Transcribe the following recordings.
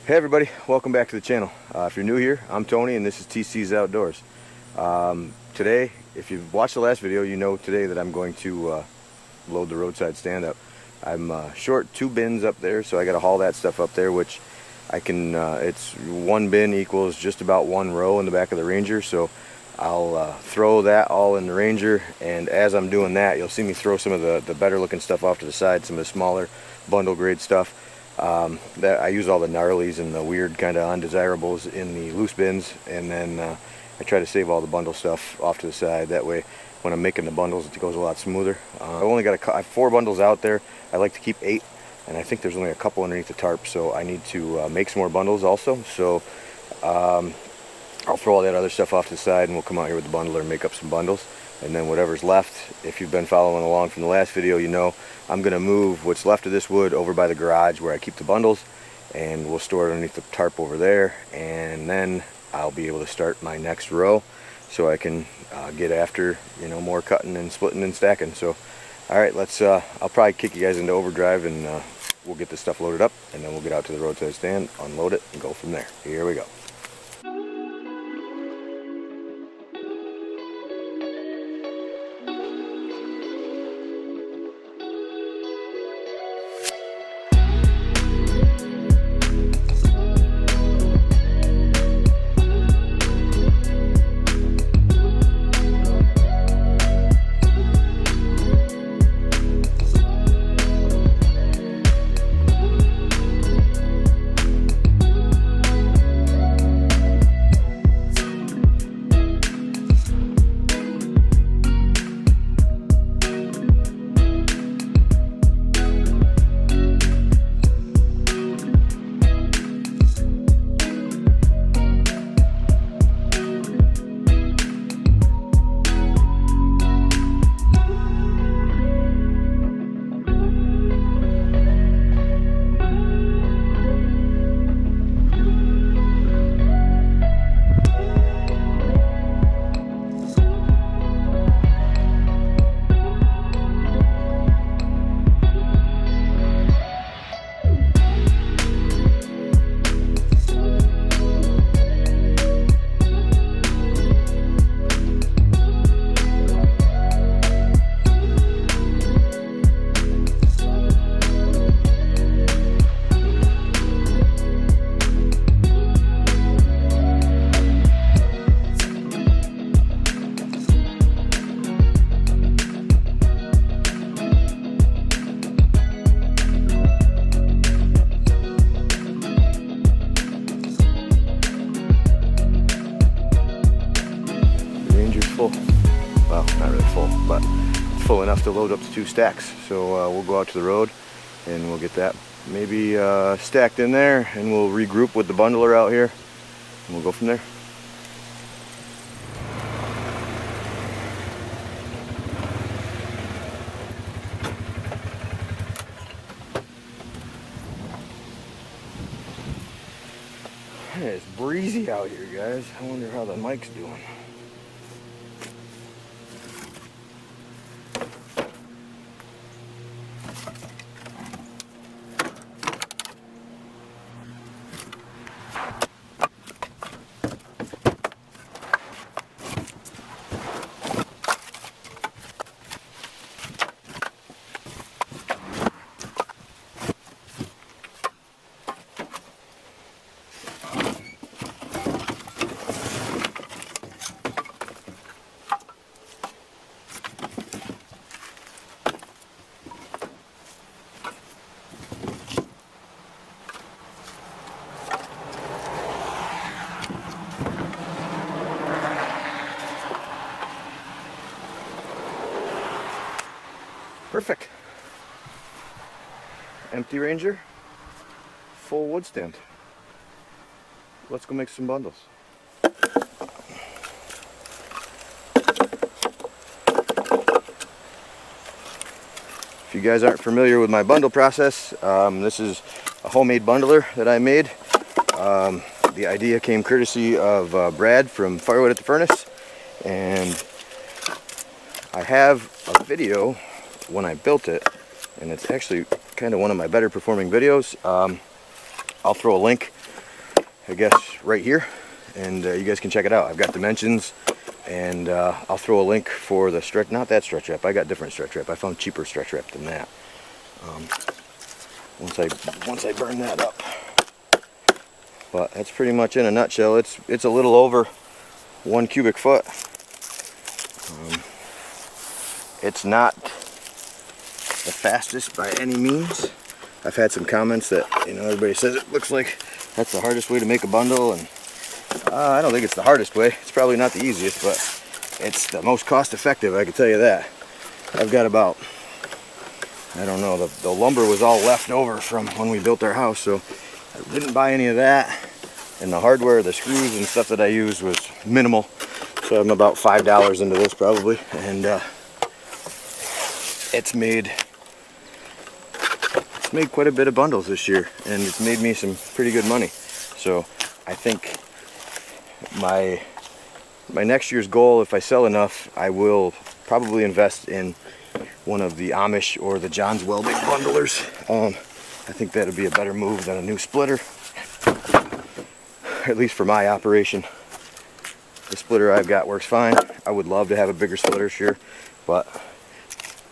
Hey everybody, welcome back to the channel. If you're new here, I'm Tony and this is TC's Outdoors. Today, if you've watched the last video, you know today that I'm going to load the roadside stand up. I'm short 2 bins up there, so I got to haul that stuff up there, which I can, it's 1 bin equals just about 1 row in the back of the Ranger, so I'll throw that all in the Ranger, and as I'm doing that, you'll see me throw some of the better looking stuff off to the side, some of the smaller bundle grade stuff. That I use all the gnarlies and the weird kind of undesirables in the loose bins, and then I try to save all the bundle stuff off to the side. That way when I'm making the bundles it goes a lot smoother. I've only got I have 4 bundles out there. I like to keep 8, and I think there's only a couple underneath the tarp, so I need to make some more bundles also. So I'll throw all that other stuff off to the side and we'll come out here with the bundler and make up some bundles. And then whatever's left, if you've been following along from the last video, you know I'm going to move what's left of this wood over by the garage where I keep the bundles, and we'll store it underneath the tarp over there, and then I'll be able to start my next row so I can get after, you know, more cutting and splitting and stacking. So alright, let's I'll probably kick you guys into overdrive, and we'll get this stuff loaded up, and then we'll get out to the roadside stand, unload it, and go from there. Here we go. Full. Well, not really full, but it's full enough to load up to 2 stacks. So we'll go out to the road and we'll get that maybe stacked in there, and we'll regroup with the bundler out here, and we'll go from there. It's breezy out here, guys. I wonder how the mic's doing. Perfect. Empty Ranger, full wood stand. Let's go make some bundles. If you guys aren't familiar with my bundle process, this is a homemade bundler that I made. The idea came courtesy of Brad from Firewood at the Furnace, and I have a video when I built it, and it's actually kind of one of my better performing videos. I'll throw a link I guess, right here, and you guys can check it out. I've got dimensions, and I'll throw a link for the stretch, not that stretch wrap, I got different stretch wrap. I found cheaper stretch wrap than that. Once I burn that up. But that's pretty much in a nutshell. It's a little over 1 cubic foot. It's not the fastest by any means. I've had some comments that, you know, everybody says it looks like that's the hardest way to make a bundle, and I don't think it's the hardest way. It's probably not the easiest, but it's the most cost effective, I can tell you that. I've got about, I don't know, the lumber was all left over from when we built our house, so I didn't buy any of that. And the hardware, the screws and stuff that I used was minimal. So I'm about $5 into this probably, and it's made quite a bit of bundles this year, and it's made me some pretty good money. So I think my next year's goal, if I sell enough, I will probably invest in one of the Amish or the John's Welding bundlers. I think that would be a better move than a new splitter, at least for my operation. The splitter I've got works fine. I would love to have a bigger splitter, sure, but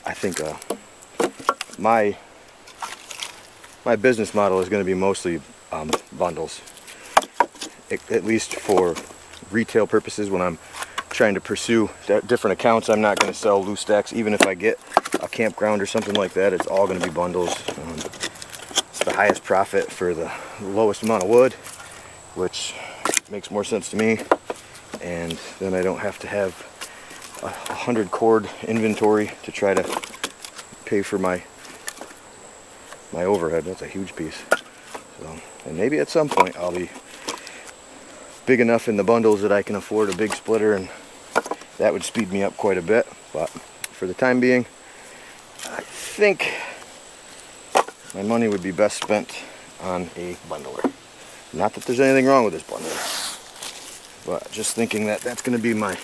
I think my business model is going to be mostly bundles, at least for retail purposes. When I'm trying to pursue different accounts, I'm not going to sell loose stacks. Even if I get a campground or something like that, it's all going to be bundles. It's the highest profit for the lowest amount of wood, which makes more sense to me, and then I don't have to have 100 cord inventory to try to pay for my overhead. That's a huge piece. So, and maybe at some point I'll be big enough in the bundles that I can afford a big splitter, and that would speed me up quite a bit. But for the time being, I think my money would be best spent on a bundler. Not that there's anything wrong with this bundler, but just thinking that that's going to be my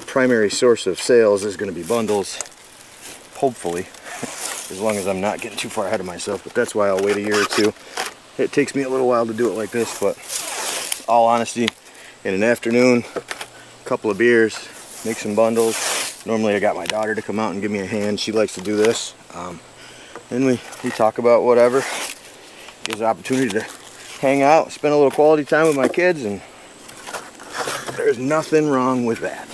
primary source of sales is going to be bundles, hopefully, as long as I'm not getting too far ahead of myself. But that's why I'll wait a year or two. It takes me a little while to do it like this, but all honesty, in an afternoon, a couple of beers, make some bundles. Normally I got my daughter to come out and give me a hand. She likes to do this. And we talk about whatever. Gives an opportunity to hang out, spend a little quality time with my kids, and there's nothing wrong with that.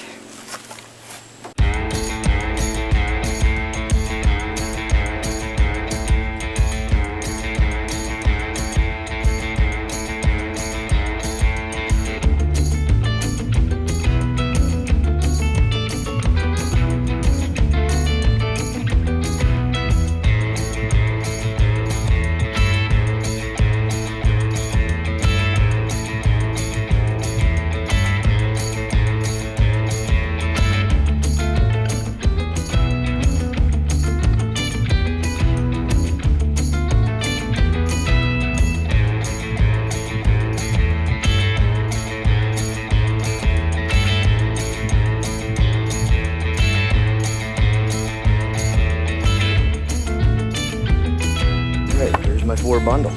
My 4 bundles.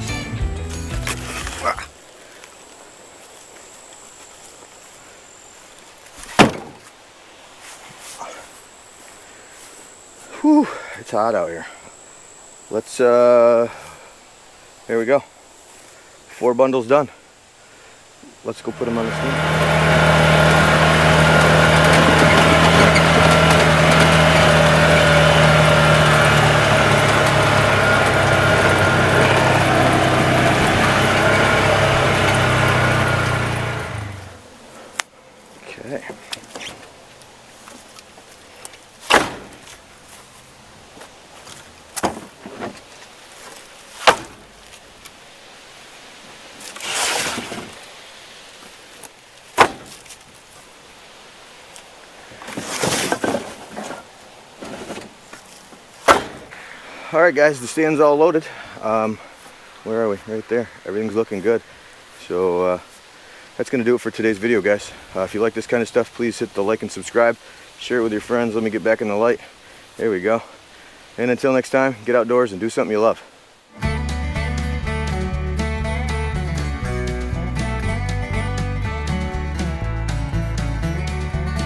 Whew, it's hot out here. Let's here we go. 4 bundles done. Let's go put them on the stand. Alright guys, the stand's all loaded. Where are we? Right there. Everything's looking good. So that's going to do it for today's video, guys. If you like this kind of stuff, please hit the like and subscribe. Share it with your friends. Let me get back in the light. There we go. And until next time, get outdoors and do something you love.